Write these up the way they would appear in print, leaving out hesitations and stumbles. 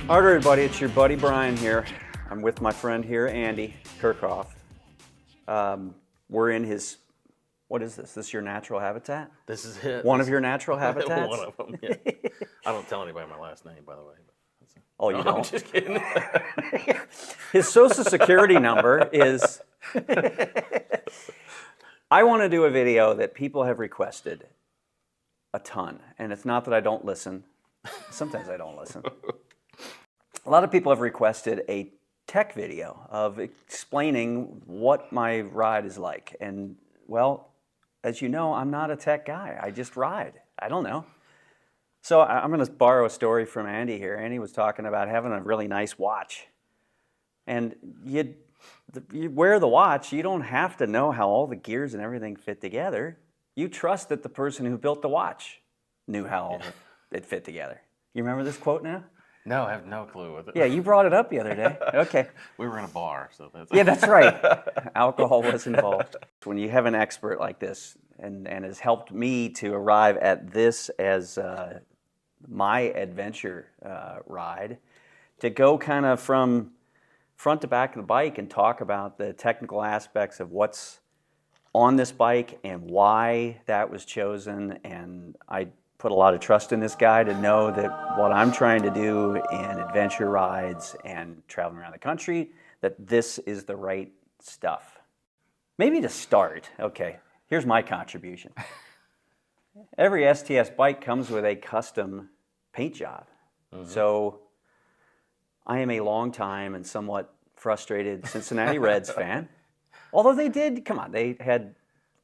All right, everybody, it's your buddy Brian here. I'm with my friend here, Andy Kirchoff. We're in his, what is this? This is your natural habitat? This is it. One of your natural habitats? One of them, yeah. I don't tell anybody my last name, by the way. Oh, you don't? I'm just kidding. His social security number is... I want to do a video that people have requested a ton. And it's not that I don't listen. Sometimes I don't listen. A lot of people have requested a tech video of explaining what my ride is like. And, well, as you know, I'm not a tech guy. I just ride. I don't know. So I'm going to borrow a story from Andy here. Andy was talking about having a really nice watch. And you wear the watch, you don't have to know how all the gears and everything fit together. You trust that the person who built the watch knew how all it fit together. You remember this quote now? No, I have no clue with it. Yeah, you brought it up the other day. Okay. We were in a bar, so that's... Yeah, that's right. Alcohol was involved. When you have an expert like this and has helped me to arrive at this as my adventure ride, to go kind of from front to back of the bike and talk about the technical aspects of what's on this bike and why that was chosen. And I put a lot of trust in this guy to know that what I'm trying to do in adventure rides and traveling around the country, that this is the right stuff. Maybe to start, okay, here's my contribution. Every STS bike comes with a custom paint job. Mm-hmm. So I am a long time and somewhat frustrated Cincinnati Reds fan. Although they did, come on, they had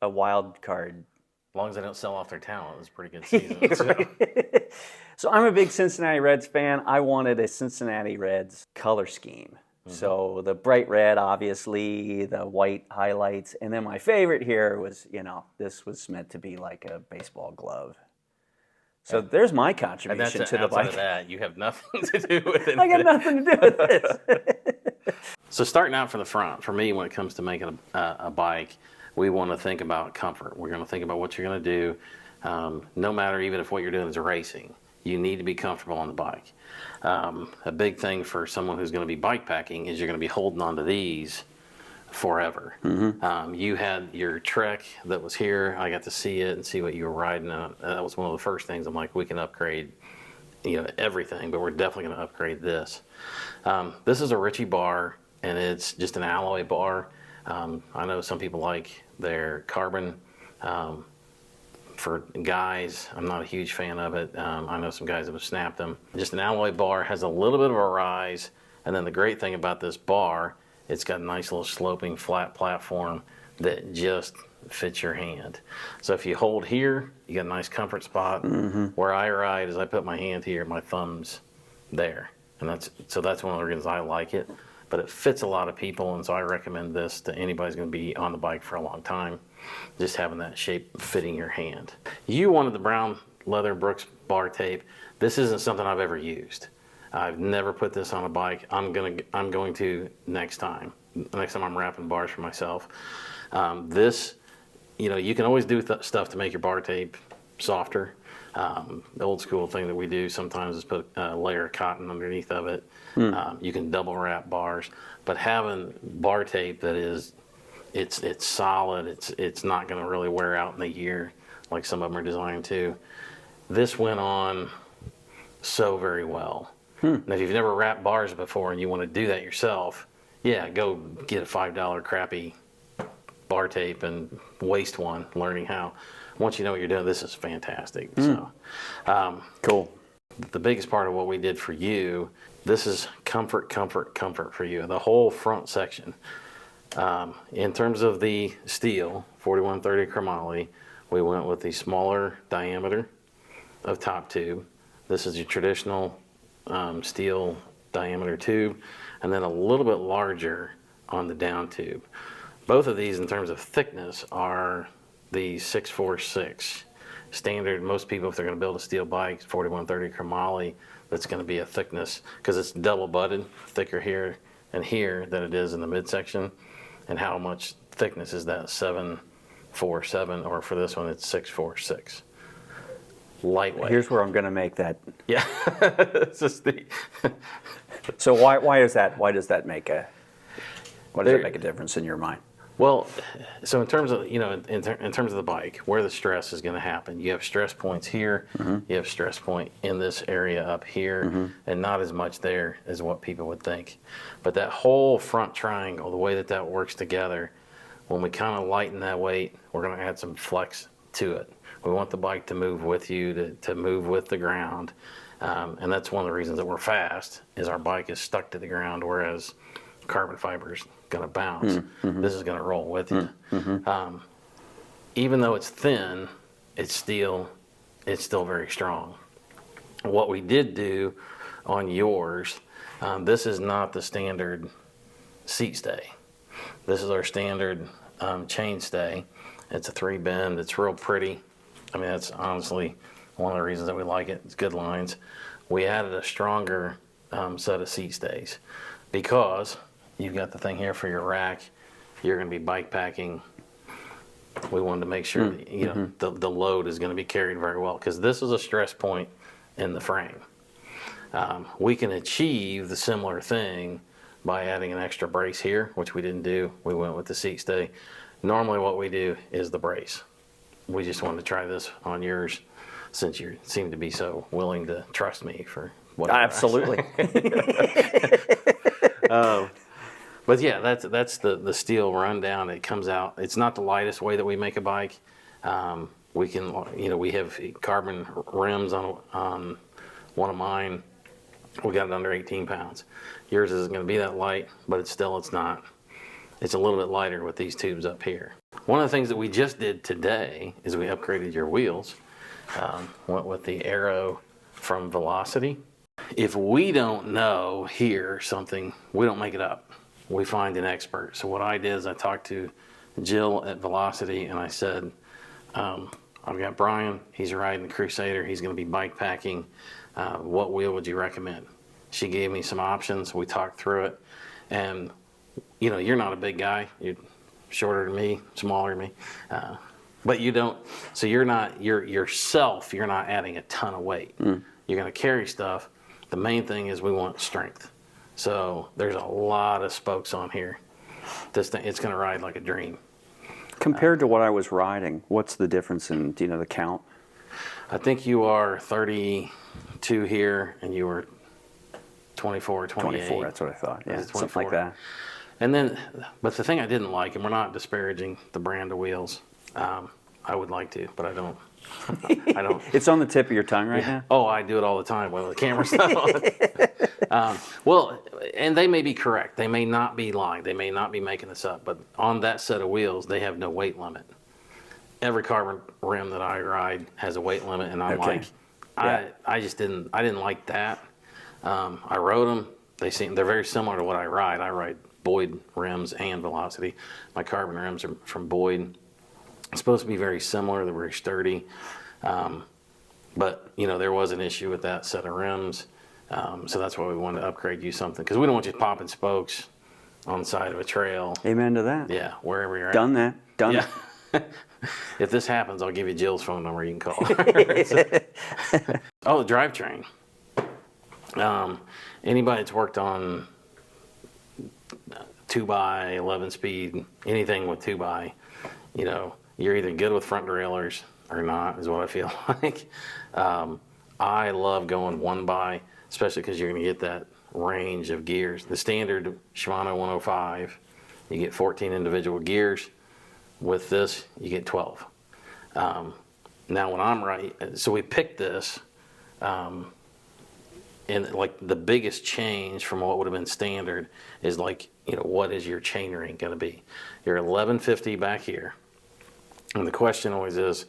a wild card. As long as they don't sell off their talent, it was a pretty good season. Right. So I'm a big Cincinnati Reds fan. I wanted a Cincinnati Reds color scheme. Mm-hmm. So the bright red, obviously, the white highlights. And then my favorite here was, this was meant to be like a baseball glove. So there's my contribution to the bike. Outside of that, you have nothing to do with it. I got nothing to do with this. So starting out from the front, for me, when it comes to making a bike, we want to think about comfort. We're going to think about what you're going to do. No matter even if what you're doing is racing, you need to be comfortable on the bike. A big thing for someone who's going to be bike packing is you're going to be holding onto these forever. Mm-hmm. You had your Trek that was here. I got to see it and see what you were riding on. That was one of the first things I'm like, we can upgrade everything, but we're definitely going to upgrade this. This is a Ritchie bar, and it's just an alloy bar. I know some people like their carbon. For guys, I'm not a huge fan of it. I know some guys that have snapped them. Just an alloy bar, has a little bit of a rise, and then the great thing about this bar, it's got a nice little sloping flat platform that just fits your hand. So if you hold here, you got a nice comfort spot. Mm-hmm. Where I ride is I put my hand here, my thumb's there. And that's one of the reasons I like it. But it fits a lot of people, and so I recommend this to anybody who's going to be on the bike for a long time, just having that shape fitting your hand. You wanted the brown leather Brooks bar tape. This isn't something I've ever used. I've never put this on a bike. I'm going to next time. Next time I'm wrapping bars for myself. This, you can always do stuff to make your bar tape softer. The old school thing that we do sometimes is put a layer of cotton underneath of it. You can double wrap bars, but having bar tape that is, it's solid. It's not going to really wear out in a year like some of them are designed to. This went on so very well. Now, if you've never wrapped bars before and you want to do that yourself, go get a $5 crappy bar tape and waste one learning how. Once you know what you're doing, this is fantastic. So, cool. The biggest part of what we did for you, this is comfort for you. The whole front section. In terms of the steel, 4130 chromoly, we went with the smaller diameter of top tube. This is your traditional steel diameter tube, and then a little bit larger on the down tube. Both of these in terms of thickness are the 646 standard. Most people, if they're going to build a steel bike, 4130 chromoly, that's going to be a thickness, because it's double butted, thicker here and here than it is in the midsection. And how much thickness is that? 747, or for this one it's 646. lightweight. Here's where I'm going to make that. Yeah. It's just So why is that? Why does that make a difference in your mind? Well, so in terms of, in terms of the bike, where the stress is going to happen, you have stress points here, you have stress point in this area up here, and not as much there as what people would think. But that whole front triangle, the way that works together, when we kind of lighten that weight, we're going to add some flex to it. We want the bike to move with you, to move with the ground. And that's one of the reasons that we're fast, is our bike is stuck to the ground, whereas carbon fiber's going to bounce. This is going to roll with you. Even though it's thin, it's still very strong. What we did do on yours, this is not the standard seat stay. This is our standard chain stay. It's a 3-bend. It's real pretty. I mean, that's honestly one of the reasons that we like it. It's good lines. We added a stronger set of seat stays because you've got the thing here for your rack. You're going to be bike packing. We wanted to make sure that, the load is going to be carried very well, because this is a stress point in the frame. We can achieve the similar thing by adding an extra brace here, which we didn't do. We went with the seat stay. Normally what we do is the brace. We just wanted to try this on yours, since you seem to be so willing to trust me for whatever. Absolutely. But yeah, that's the steel rundown. It comes out. It's not the lightest way that we make a bike. We can, we have carbon rims on one of mine. We got it under 18 pounds. Yours isn't going to be that light, but it's not. It's a little bit lighter with these tubes up here. One of the things that we just did today is we upgraded your wheels. Went with the Aero from Velocity. If we don't know here something, we don't make it up. We find an expert. So what I did is I talked to Jill at Velocity, and I said, I've got Brian. He's riding the Crusader. He's going to be bike packing. What wheel would you recommend? She gave me some options. We talked through it. And, you're not a big guy. You're shorter than me, smaller than me. But you don't, so you're not adding a ton of weight. You're going to carry stuff. The main thing is we want strength. So there's a lot of spokes on here. This thing, it's going to ride like a dream. Compared to what I was riding, what's the difference in, the count? I think you are 32 here, and you were 24, 28. 24, that's what I thought. Yeah, something like that. And then, but the thing I didn't like, and we're not disparaging the brand of wheels. I would like to, but I don't. It's on the tip of your tongue right now? Oh, I do it all the time when the camera's not on. Well, and they may be correct. They may not be lying. They may not be making this up. But on that set of wheels, they have no weight limit. Every carbon rim that I ride has a weight limit, and I'm Okay. I just didn't like that. I rode them. They're very similar to what I ride. I ride Boyd rims and Velocity. My carbon rims are from Boyd. It's supposed to be very similar. They're very sturdy. But, there was an issue with that set of rims. So that's why we wanted to upgrade you something. Because we don't want you popping spokes on the side of a trail. Amen to that. Yeah, wherever you're at. Done that. If this happens, I'll give you Jill's phone number. You can call her. Oh, the drivetrain. Anybody that's worked on 2x, 11-speed, anything with 2x, you're either good with front derailleurs or not, is what I feel like. I love going 1x, especially because you're going to get that range of gears. The standard Shimano 105, you get 14 individual gears. With this, you get 12. Now, when I'm right, so we picked this, and like the biggest change from what would have been standard is what is your chain ring going to be? You're 1150 back here. And the question always is,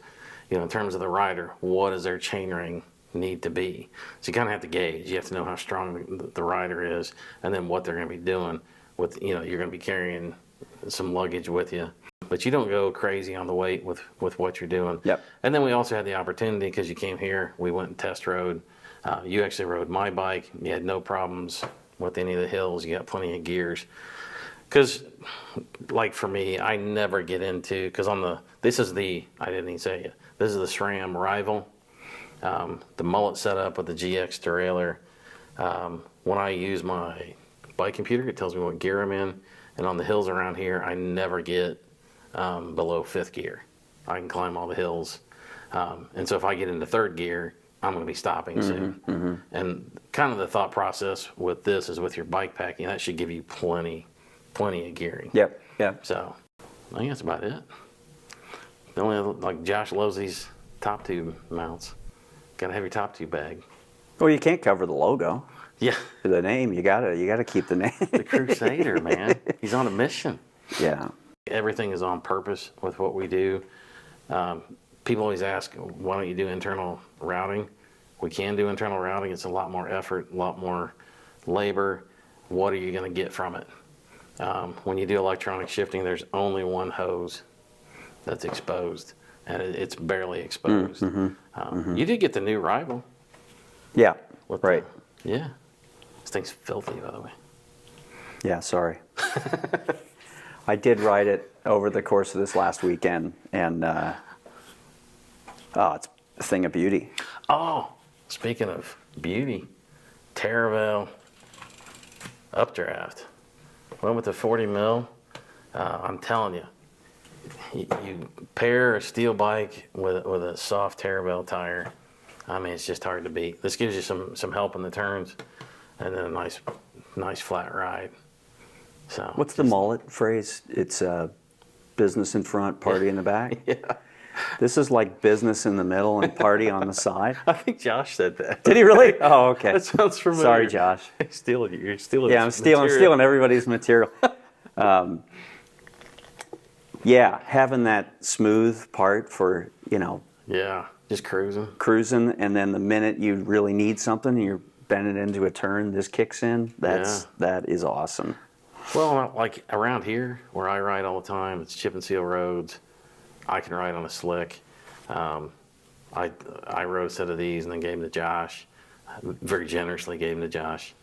in terms of the rider, what does their chain ring need to be? So you kind of have to gauge. You have to know how strong the rider is, and then what they're going to be doing with, you're going to be carrying some luggage with you. But you don't go crazy on the weight with what you're doing. Yep. And then we also had the opportunity, because you came here, we went and test rode. You actually rode my bike. You had no problems with any of the hills. You got plenty of gears. Because, for me, I never get into, because I didn't even say it, this is the SRAM Rival. The mullet setup with the GX derailleur. When I use my bike computer, it tells me what gear I'm in. And on the hills around here, I never get below 5th gear. I can climb all the hills. And so if I get into 3rd gear, I'm going to be stopping soon. And kind of the thought process with this is with your bike packing, that should give you plenty of gearing. Yep. So I think that's about it. The only other, like Josh loves these top tube mounts. Got to have your top tube bag. Well, you can't cover the logo. Yeah. The name, you gotta keep the name. The Crusader, man. He's on a mission. Yeah. Everything is on purpose with what we do. People always ask, why don't you do internal routing? We can do internal routing. It's a lot more effort, a lot more labor. What are you going to get from it? When you do electronic shifting, there's only one hose that's exposed, and it's barely exposed. You did get the new rival. Yeah, right. Yeah. This thing's filthy, by the way. Yeah, sorry. I did ride it over the course of this last weekend, and it's a thing of beauty. Oh, speaking of beauty, Terravel updraft. Went with the 40 mil. I'm telling you, you pair a steel bike with a soft Terravel tire. I mean, it's just hard to beat. This gives you some help in the turns, and then a nice flat ride. So what's the mullet phrase? It's business in front, party in the back. Yeah. This is like business in the middle and party on the side. I think Josh said that. Did he really? Oh, okay. That sounds familiar. Sorry, Josh. You're stealing. Yeah, I'm stealing everybody's material. Yeah, having that smooth part for, Yeah, just cruising. cruising, and then the minute you really need something, you're bending into a turn, this kicks in. That is awesome. Well, like around here where I ride all the time, it's chip and seal roads. I can ride on a slick. I rode a set of these and then gave them to Josh. Very generously gave them to Josh.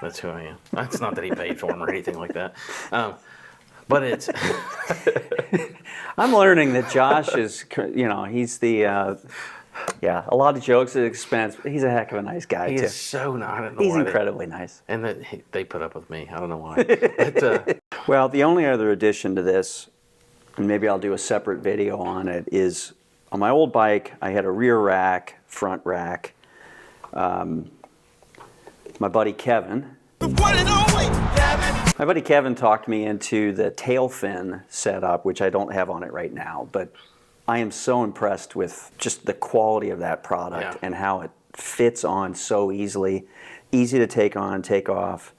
That's who I am. That's not that he paid for them or anything like that. But it's. I'm learning that Josh is, he's the, a lot of jokes at expense, but he's a heck of a nice guy, He too. is so nice. I don't know He's why incredibly nice. And that they put up with me. I don't know why. But, Well, the only other addition to this, and maybe I'll do a separate video on it, is on my old bike, I had a rear rack, front rack. My buddy Kevin. My buddy Kevin talked me into the tail fin setup, which I don't have on it right now, but I am so impressed with just the quality of that product and how it fits on so easily, easy to take on, take off.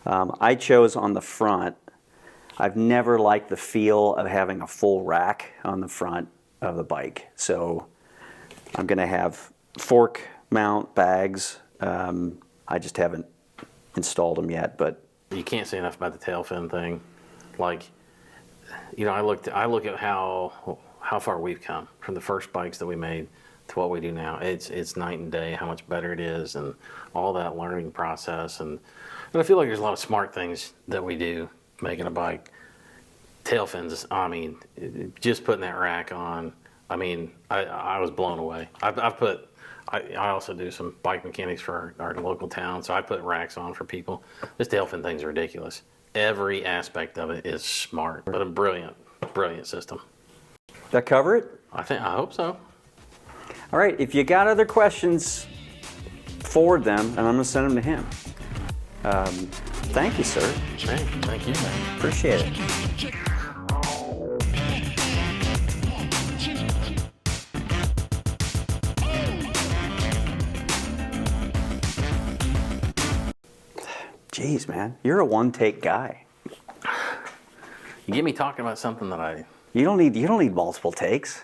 I chose on the front. I've never liked the feel of having a full rack on the front of the bike. So I'm going to have fork mount bags. I just haven't installed them yet, but you can't say enough about the tail fin thing. Like, I look at how far we've come from the first bikes that we made to what we do now. It's night and day how much better it is, and all that learning process. And I feel like there's a lot of smart things that we do making a bike. Tail fins, I mean, just putting that rack on, I mean, I was blown away. I also do some bike mechanics for our local town, so I put racks on for people. This tail fin thing's ridiculous. Every aspect of it is smart, but a brilliant system. that cover it? I hope so. All right, if you got other questions, forward them, and I'm going to send them to him. Thank you, sir. Hey, thank you, man. Appreciate it. Jeez, man, you're a one-take guy. You get me talking about something that You don't need multiple takes.